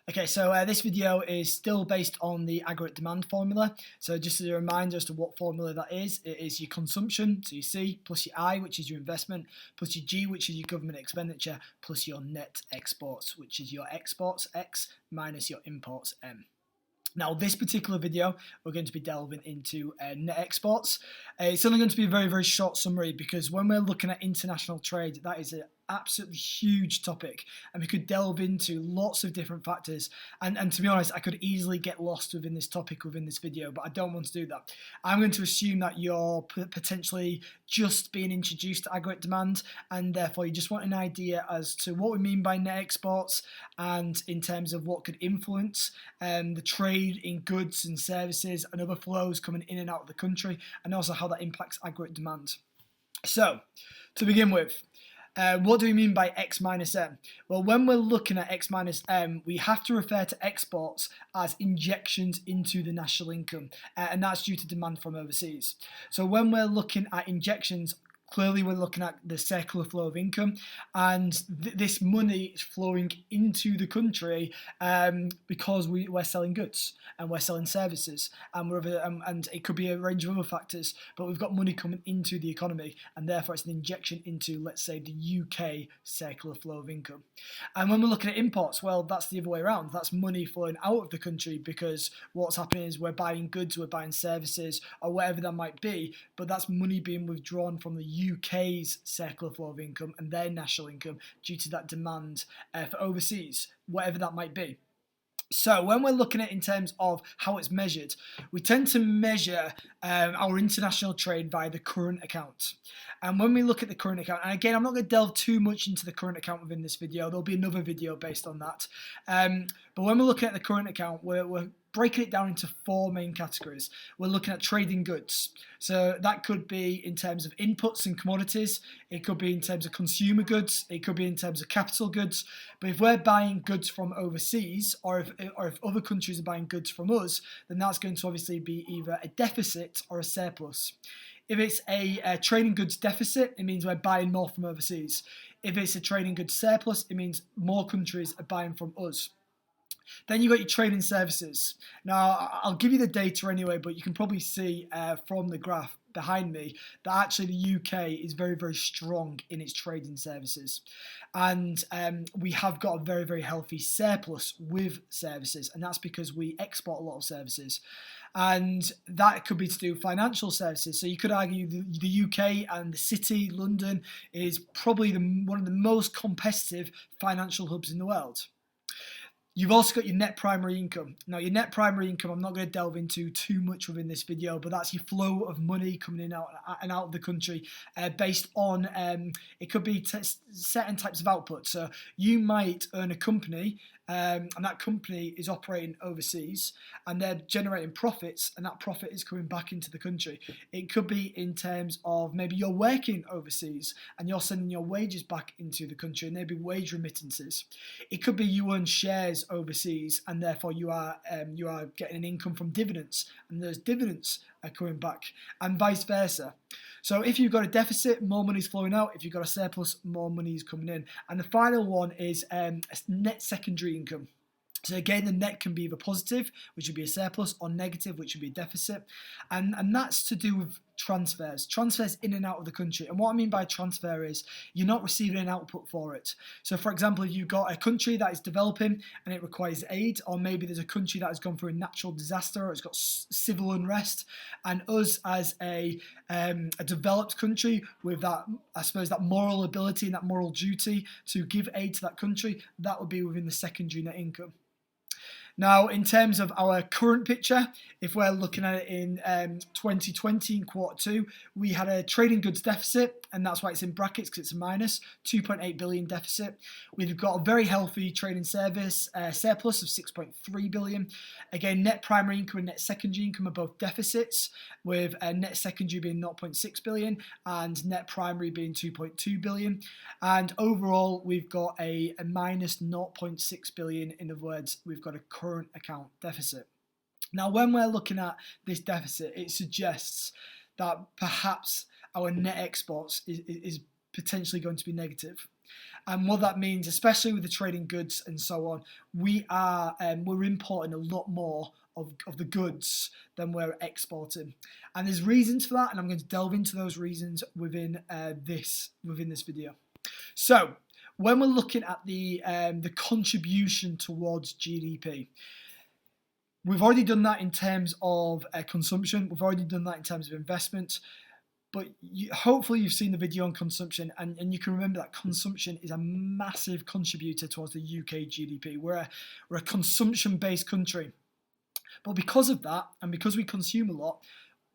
Okay, so this video is still based on the aggregate demand formula. So just as a reminder as to what formula that is, it is your consumption, so your C, plus your I, which is your investment, plus your G, which is your government expenditure, plus your net exports, which is your exports, X, minus your imports, M. Now, this particular video, we're going to be delving into net exports. It's only going to be a very, very short summary because when we're looking at international trade, that is an absolutely huge topic, and we could delve into lots of different factors. And to be honest, I could easily get lost within this topic within this video, but I don't want to do that. I'm going to assume that you're potentially just being introduced to aggregate demand, and therefore you just want an idea as to what we mean by net exports, and in terms of what could influence the trade in goods and services and other flows coming in and out of the country, and also how that impacts aggregate demand. So, to begin with, what do we mean by X minus M? Well, when we're looking at X minus M, we have to refer to exports as injections into the national income, and that's due to demand from overseas. So when we're looking at injections, clearly we're looking at the circular flow of income, and this money is flowing into the country because we're selling goods and we're selling services, and it could be a range of other factors, but we've got money coming into the economy, and therefore it's an injection into, let's say, the UK circular flow of income. And when we're looking at imports, well, that's the other way around. That's money flowing out of the country because what's happening is we're buying goods, we're buying services, or whatever that might be, but that's money being withdrawn from the UK's circular flow of income and their national income due to that demand for overseas, whatever that might be. So when we're looking at it in terms of how it's measured, we tend to measure our international trade via the current account. And when we look at the current account, and again, I'm not going to delve too much into the current account within this video. There'll be another video based on that. But when we're looking at the current account, we're breaking it down into four main categories. We're looking at trading goods. So that could be in terms of inputs and commodities. It could be in terms of consumer goods. It could be in terms of capital goods. But if we're buying goods from overseas, or if other countries are buying goods from us, then that's going to obviously be either a deficit or a surplus. If it's a trading goods deficit, it means we're buying more from overseas. If it's a trading goods surplus, it means more countries are buying from us. Then you've got your trading services. Now, I'll give you the data anyway, but you can probably see from the graph behind me that actually the UK is very, very strong in its trading services. And we have got a very, very healthy surplus with services, and that's because we export a lot of services. And that could be to do with financial services. So you could argue the UK and the city, London, is probably one of the most competitive financial hubs in the world. You've also got your net primary income. Now, your net primary income, I'm not going to delve into too much within this video, but that's your flow of money coming in and out of the country based on, it could be certain types of output. So you might earn a company, and that company is operating overseas, and they're generating profits, and that profit is coming back into the country. It could be in terms of maybe you're working overseas, and you're sending your wages back into the country, and there'd be wage remittances. It could be you own shares overseas, and therefore you are getting an income from dividends, and those dividends are coming back, and vice versa. So if you've got a deficit, more money is flowing out. If you've got a surplus, more money is coming in. And the final one is a net secondary income. So again, the net can be either positive, which would be a surplus, or negative, which would be a deficit. And that's to do with transfers in and out of the country. And what I mean by transfer is you're not receiving an output for it. So for example, if you've got a country that is developing and it requires aid, or maybe there's a country that has gone through a natural disaster, or it's got civil unrest, and us as a developed country with that, I suppose, that moral ability and that moral duty to give aid to that country, that would be within the secondary net income. Now, in terms of our current picture, if we're looking at it in 2020 in Q2, we had a trading goods deficit, and that's why it's in brackets because it's a minus, 2.8 billion deficit. We've got a very healthy trading service surplus of 6.3 billion. Again, net primary income and net secondary income are both deficits, with net secondary being 0.6 billion and net primary being 2.2 billion. And overall, we've got a minus 0.6 billion. In other words, we've got a current account deficit. Now, when we're looking at this deficit, it suggests that perhaps our net exports is potentially going to be negative. And what that means, especially with the trading goods and so on, we're importing a lot more of the goods than we're exporting. And there's reasons for that, and I'm going to delve into those reasons within this video. So when we're looking at the contribution towards GDP, we've already done that in terms of consumption. We've already done that in terms of investment. But hopefully you've seen the video on consumption, and you can remember that consumption is a massive contributor towards the UK GDP. We're a consumption-based country. But because of that, and because we consume a lot,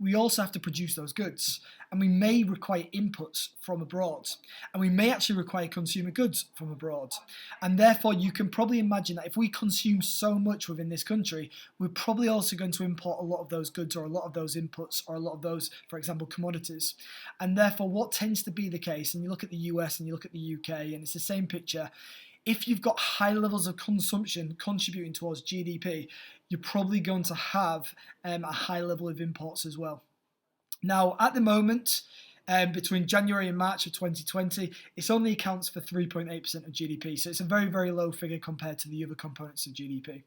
we also have to produce those goods. And we may require inputs from abroad. And we may actually require consumer goods from abroad. And therefore, you can probably imagine that if we consume so much within this country, we're probably also going to import a lot of those goods or a lot of those inputs or a lot of those, for example, commodities. And therefore, what tends to be the case, and you look at the US and you look at the UK, and it's the same picture, if you've got high levels of consumption contributing towards GDP, you're probably going to have a high level of imports as well. Now, at the moment, between January and March of 2020, it only accounts for 3.8% of GDP. So it's a very, very low figure compared to the other components of GDP.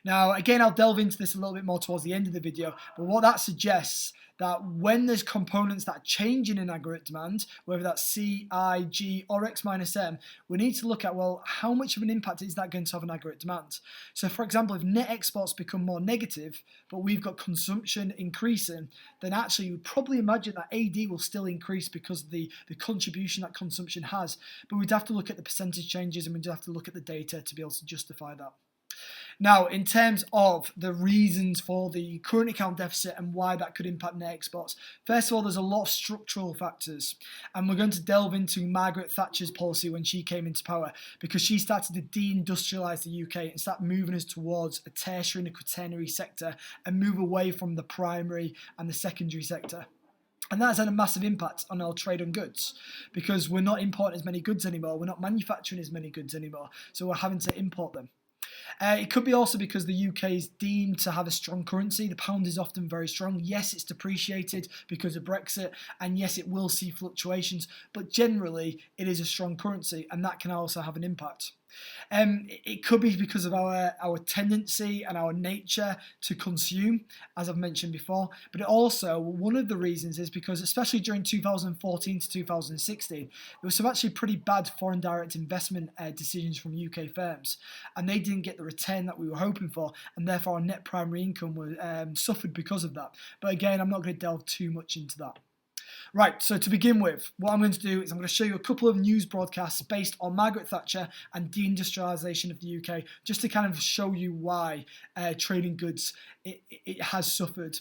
Now, again, I'll delve into this a little bit more towards the end of the video, but what that suggests that when there's components that are changing in aggregate demand, whether that's C, I, G, or X minus M, we need to look at, well, how much of an impact is that going to have on aggregate demand? So, for example, if net exports become more negative, but we've got consumption increasing, then actually you would probably imagine that AD will still increase because of the contribution that consumption has. But we'd have to look at the percentage changes, and we'd have to look at the data to be able to justify that. Now, in terms of the reasons for the current account deficit and why that could impact net exports, first of all, there's a lot of structural factors. And we're going to delve into Margaret Thatcher's policy when she came into power, because she started to deindustrialise the UK and start moving us towards a tertiary and a quaternary sector and move away from the primary and the secondary sector. And that has had a massive impact on our trade and goods, because we're not importing as many goods anymore, we're not manufacturing as many goods anymore, so we're having to import them. It could be also because the UK is deemed to have a strong currency. The pound is often very strong. Yes, it's depreciated because of Brexit, and yes, it will see fluctuations, but generally it is a strong currency, and that can also have an impact. It could be because of our tendency and our nature to consume, as I've mentioned before, but it also, one of the reasons is because, especially during 2014 to 2016, there was some actually pretty bad foreign direct investment decisions from UK firms, and they didn't get the return that we were hoping for, and therefore our net primary income was suffered because of that. But again, I'm not going to delve too much into that. Right, so to begin with, what I'm going to do is I'm going to show you a couple of news broadcasts based on Margaret Thatcher and deindustrialisation of the UK, just to kind of show you why trading goods, it has suffered.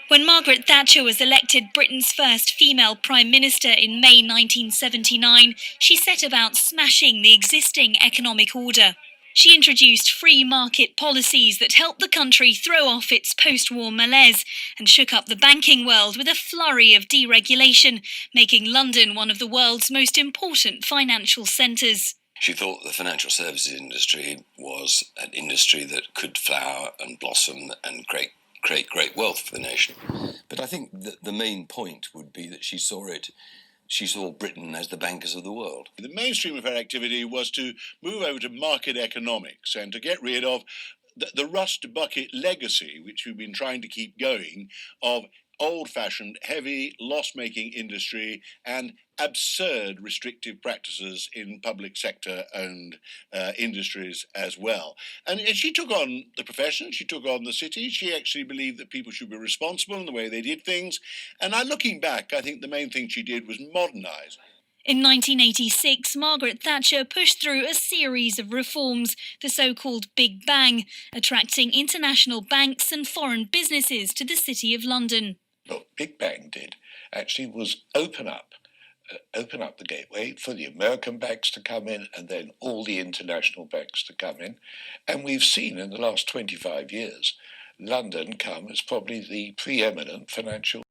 When Margaret Thatcher was elected Britain's first female Prime Minister in May 1979, she set about smashing the existing economic order. She introduced free market policies that helped the country throw off its post-war malaise and shook up the banking world with a flurry of deregulation, making London one of the world's most important financial centres. She thought the financial services industry was an industry that could flower and blossom and create great wealth for the nation. But I think that the main point would be that she saw Britain as the bankers of the world. The mainstream of her activity was to move over to market economics and to get rid of the rust bucket legacy, which we've been trying to keep going, of old-fashioned, heavy, loss-making industry and absurd restrictive practices in public sector-owned industries as well. And she took on the profession, she took on the city, she actually believed that people should be responsible in the way they did things. And looking back, I think the main thing she did was modernise. In 1986, Margaret Thatcher pushed through a series of reforms, the so-called Big Bang, attracting international banks and foreign businesses to the City of London. What Big Bang did actually was open up the gateway for the American banks to come in and then all the international banks to come in. And we've seen in the last 25 years, London come as probably the preeminent financial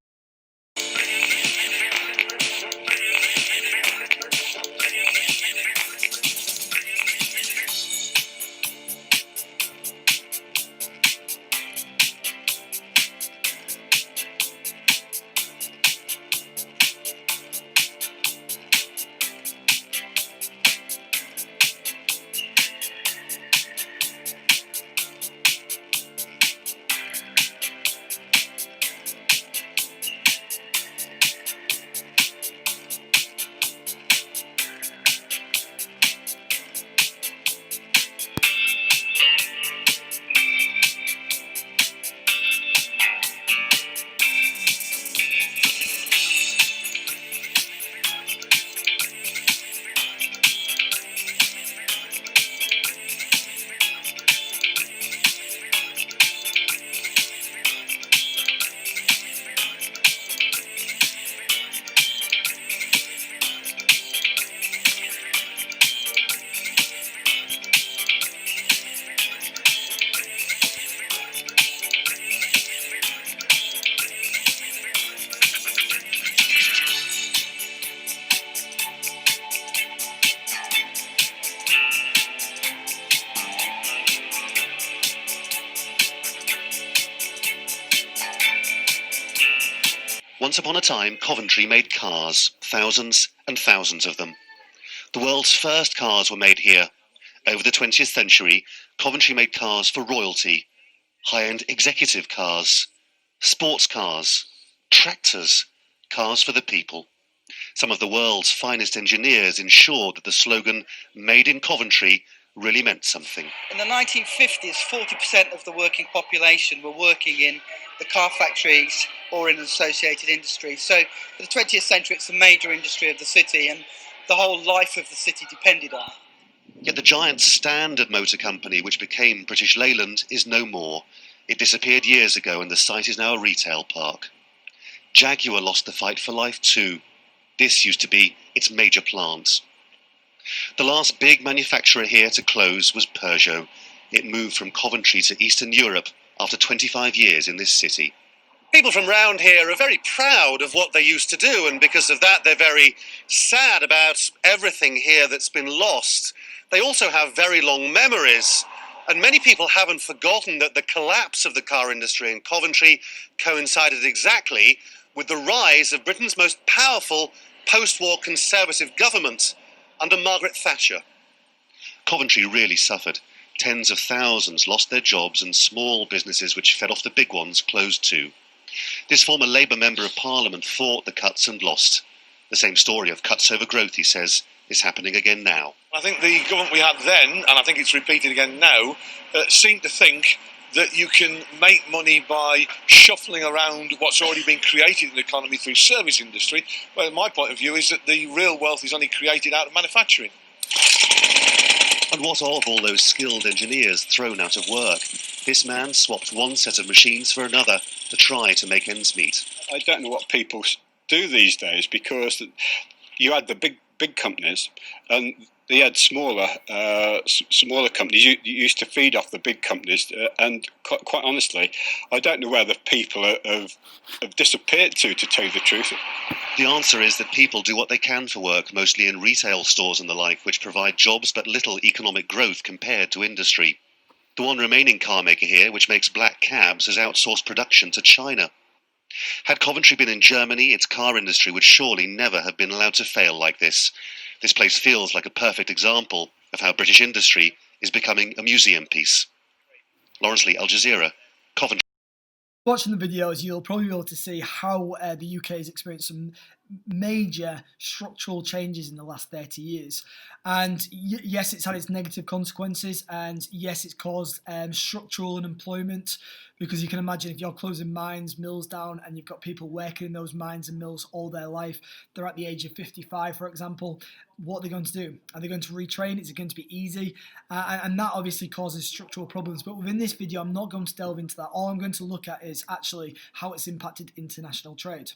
Once upon a time, Coventry made cars, thousands and thousands of them. The world's first cars were made here. Over the 20th century, Coventry made cars for royalty, high-end executive cars, sports cars, tractors, cars for the people. Some of the world's finest engineers ensured that the slogan, "Made in Coventry," really meant something. In the 1950s, 40% of the working population were working in the car factories or in associated industries. So for the 20th century, it's a major industry of the city, and the whole life of the city depended on it. Yet the giant Standard Motor Company, which became British Leyland, is no more. It disappeared years ago, and the site is now a retail park. Jaguar lost the fight for life too. This used to be its major plant. The last big manufacturer here to close was Peugeot. It moved from Coventry to Eastern Europe after 25 years in this city. People from round here are very proud of what they used to do, and because of that they're very sad about everything here that's been lost. They also have very long memories, and many people haven't forgotten that the collapse of the car industry in Coventry coincided exactly with the rise of Britain's most powerful post-war Conservative government under Margaret Thatcher. Coventry really suffered. Tens of thousands lost their jobs, and small businesses which fed off the big ones closed too. This former Labour Member of Parliament fought the cuts and lost. The same story of cuts over growth, he says, is happening again now. I think the government we had then, and I think it's repeated again now, seemed to think that you can make money by shuffling around what's already been created in the economy through service industry, where my point of view is that the real wealth is only created out of manufacturing. And what of all those skilled engineers thrown out of work? This man swapped one set of machines for another to try to make ends meet. I don't know what people do these days, because you had the big companies and they had smaller companies. You used to feed off the big companies, and quite honestly, I don't know where the people have disappeared to tell you the truth. The answer is that people do what they can for work, mostly in retail stores and the like, which provide jobs but little economic growth compared to industry. The one remaining car maker here, which makes black cabs, has outsourced production to China. Had Coventry been in Germany, its car industry would surely never have been allowed to fail like this. This place feels like a perfect example of how British industry is becoming a museum piece. Lawrence Lee, Al Jazeera, Coventry. Watching the videos, you'll probably be able to see how the UK has experienced some major structural changes in the last 30 years. And yes, it's had its negative consequences, and yes, it's caused structural unemployment, because you can imagine if you're closing mines, mills down, and you've got people working in those mines and mills all their life, they're at the age of 55, for example, what are they going to do? Are they going to retrain? Is it going to be easy? And that obviously causes structural problems. But within this video, I'm not going to delve into that. All I'm going to look at is actually how it's impacted international trade.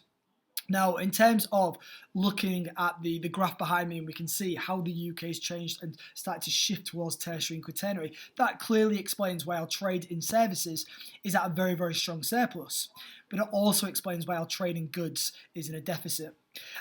Now, in terms of looking at the graph behind me, and we can see how the UK has changed and started to shift towards tertiary and quaternary, that clearly explains why our trade in services is at a very, very strong surplus. But it also explains why our trade in goods is in a deficit.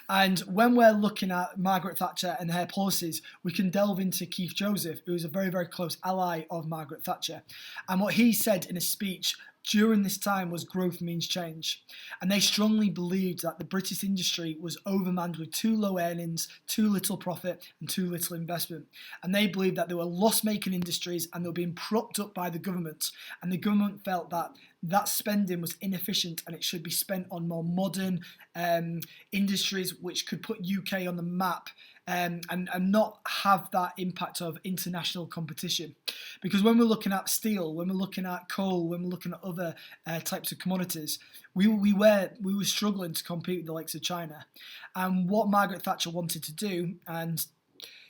And when we're looking at Margaret Thatcher and her policies, we can delve into Keith Joseph, who is a very, very close ally of Margaret Thatcher. And what he said in a speech during this time was growth means change. And they strongly believed that the British industry was overmanned with too low earnings, too little profit, and too little investment. And they believed that they were loss-making industries and they were being propped up by the government. And the government felt that that spending was inefficient and it should be spent on more modern industries which could put UK on the map and not have that impact of international competition. Because when we're looking at steel, when we're looking at coal, when we're looking at other types of commodities, we were struggling to compete with the likes of China. And what Margaret Thatcher wanted to do, and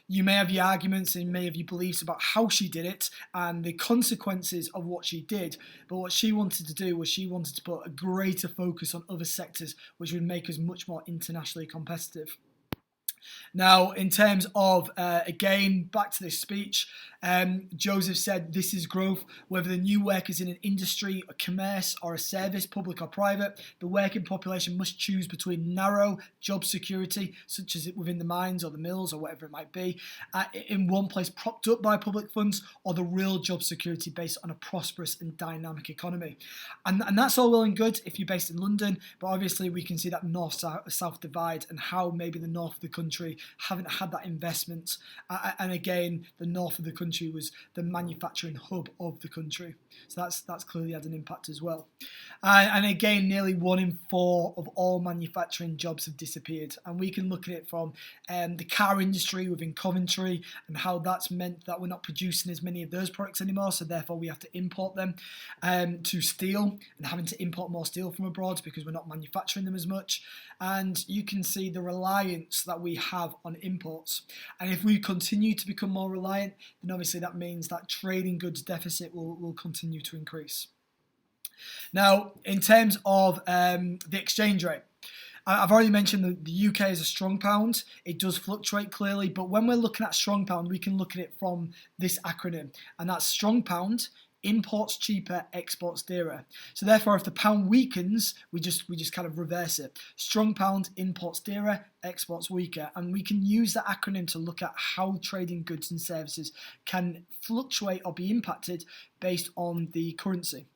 you may have your arguments and you may have your beliefs about how she did it and the consequences of what she did, but what she wanted to do was she wanted to put a greater focus on other sectors which would make us much more internationally competitive. Now, in terms of, again, back to this speech, Joseph said this is growth, whether the new work is in an industry, a commerce or a service, public or private. The working population must choose between narrow job security, such as within the mines or the mills or whatever it might be, in one place propped up by public funds, or the real job security based on a prosperous and dynamic economy. And that's all well and good if you're based in London, but obviously we can see that north-south divide and how maybe the north of the country haven't had that investment. And again, the north of the country was the manufacturing hub of the country. So that's clearly had an impact as well. And again, nearly 1 in 4 of all manufacturing jobs have disappeared. And we can look at it from the car industry within Coventry and how that's meant that we're not producing as many of those products anymore, so therefore we have to import them, to steel and having to import more steel from abroad because we're not manufacturing them as much. And you can see the reliance that we have on imports. And if we continue to become more reliant, then obviously that means that trading goods deficit will continue to increase. Now, in terms of the exchange rate, I've already mentioned that the UK is a strong pound. It does fluctuate clearly, but when we're looking at strong pound, we can look at it from this acronym, and that's strong pound, imports cheaper, exports dearer. So therefore, if the pound weakens, we just kind of reverse it. Strong pound, imports dearer, exports weaker. And we can use that acronym to look at how trading goods and services can fluctuate or be impacted based on the currency.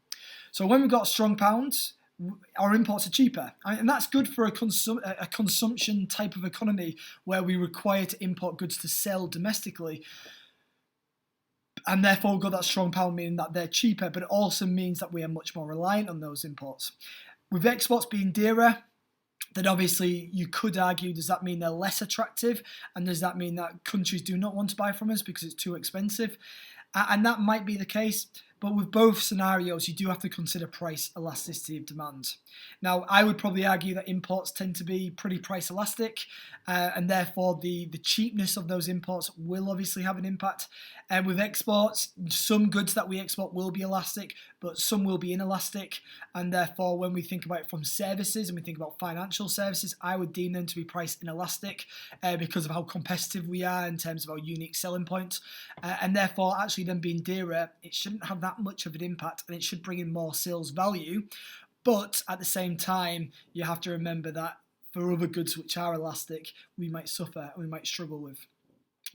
So when we've got strong pounds, our imports are cheaper, and that's good for a consumption type of economy where we require to import goods to sell domestically, and therefore we've got that strong pound, meaning that they're cheaper, but it also means that we are much more reliant on those imports. With exports being dearer, then obviously you could argue, does that mean they're less attractive, and does that mean that countries do not want to buy from us because it's too expensive? And that might be the case. But with both scenarios, you do have to consider price elasticity of demand. Now, I would probably argue that imports tend to be pretty price elastic, and therefore the cheapness of those imports will obviously have an impact. And with exports, some goods that we export will be elastic, but some will be inelastic. And therefore, when we think about it from services and we think about financial services, I would deem them to be price inelastic because of how competitive we are in terms of our unique selling points. And therefore, actually them being dearer, it shouldn't have that much of an impact, and it should bring in more sales value. But at the same time, you have to remember that for other goods which are elastic, we might suffer and we might struggle with.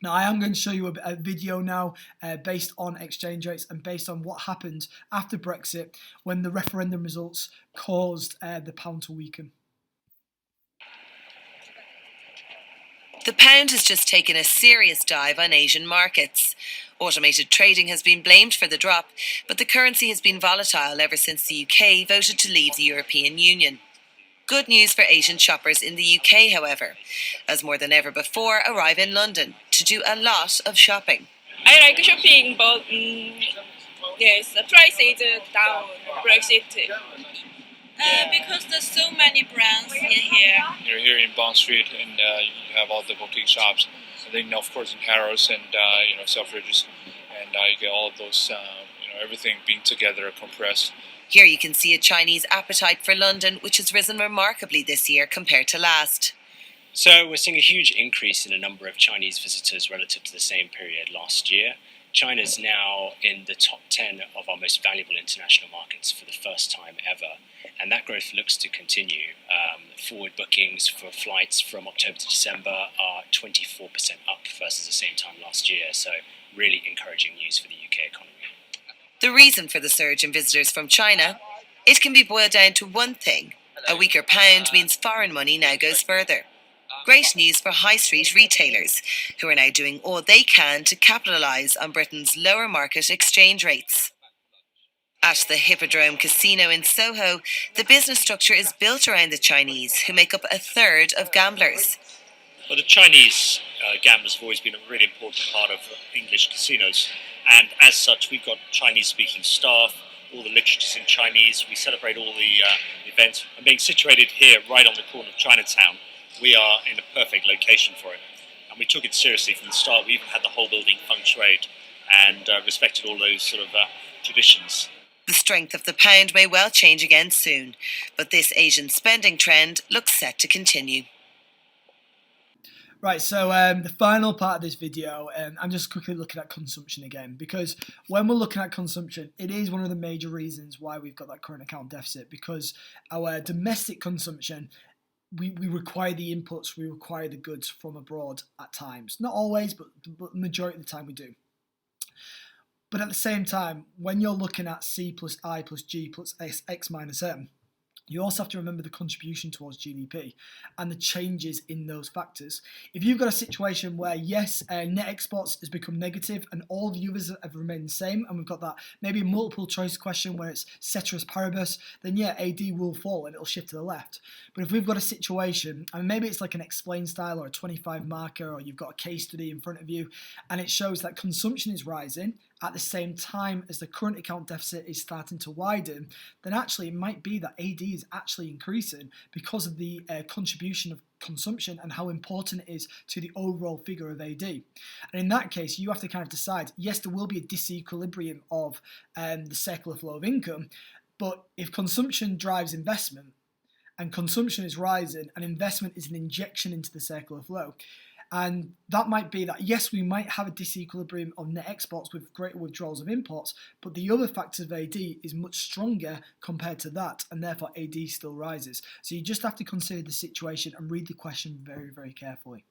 Now, I am going to show you a video now based on exchange rates and based on what happened after Brexit when the referendum results caused the pound to weaken. The pound has just taken a serious dive on Asian markets. Automated trading has been blamed for the drop, but the currency has been volatile ever since the UK voted to leave the European Union. Good news for Asian shoppers in the UK, however, as more than ever before arrive in London to do a lot of shopping. I like shopping, but yes, the price is down. Brexit. Because there's so many brands in here. You're here in Bond Street, and you have all the boutique shops. And then, of course, in Harrods and Selfridges, and you get all of those, everything being together, compressed. Here you can see a Chinese appetite for London, which has risen remarkably this year compared to last. So we're seeing a huge increase in the number of Chinese visitors relative to the same period last year. China's now in the top 10 of our most valuable international markets for the first time ever, and that growth looks to continue. Forward bookings for flights from October to December are 24% up versus the same time last year, so really encouraging news for the UK economy. The reason for the surge in visitors from China, it can be boiled down to one thing. A weaker pound means foreign money now goes further. Great news for high street retailers, who are now doing all they can to capitalise on Britain's lower market exchange rates. At the Hippodrome Casino in Soho, the business structure is built around the Chinese, who make up a third of gamblers. Well, the Chinese gamblers have always been a really important part of English casinos, and as such, we've got Chinese-speaking staff. All the literature's in Chinese. We celebrate all the events. And being situated here, right on the corner of Chinatown, we are in a perfect location for it. And we took it seriously from the start. We even had the whole building feng shuied and respected all those sort of traditions. The strength of the pound may well change again soon, but this Asian spending trend looks set to continue. Right, so the final part of this video, I'm just quickly looking at consumption again, because when we're looking at consumption, it is one of the major reasons why we've got that current account deficit, because our domestic consumption, we require the inputs, we require the goods from abroad at times. Not always, but the majority of the time we do. But at the same time, when you're looking at C plus I plus G plus X minus M, you also have to remember the contribution towards GDP and the changes in those factors. If you've got a situation where, yes, net exports has become negative and all the others have remained the same, and we've got that maybe a multiple choice question where it's ceteris paribus, then yeah, AD will fall and it'll shift to the left. But if we've got a situation, and maybe it's like an explain style or a 25 marker, or you've got a case study in front of you, and it shows that consumption is rising at the same time as the current account deficit is starting to widen, then actually it might be that AD is actually increasing because of the contribution of consumption and how important it is to the overall figure of AD. And in that case, you have to kind of decide, yes, there will be a disequilibrium of the circular flow of income, but if consumption drives investment, and consumption is rising, and investment is an injection into the circular flow, and that might be that, yes, we might have a disequilibrium of net exports with greater withdrawals of imports, but the other factors of AD is much stronger compared to that, and therefore AD still rises. So you just have to consider the situation and read the question very, very carefully.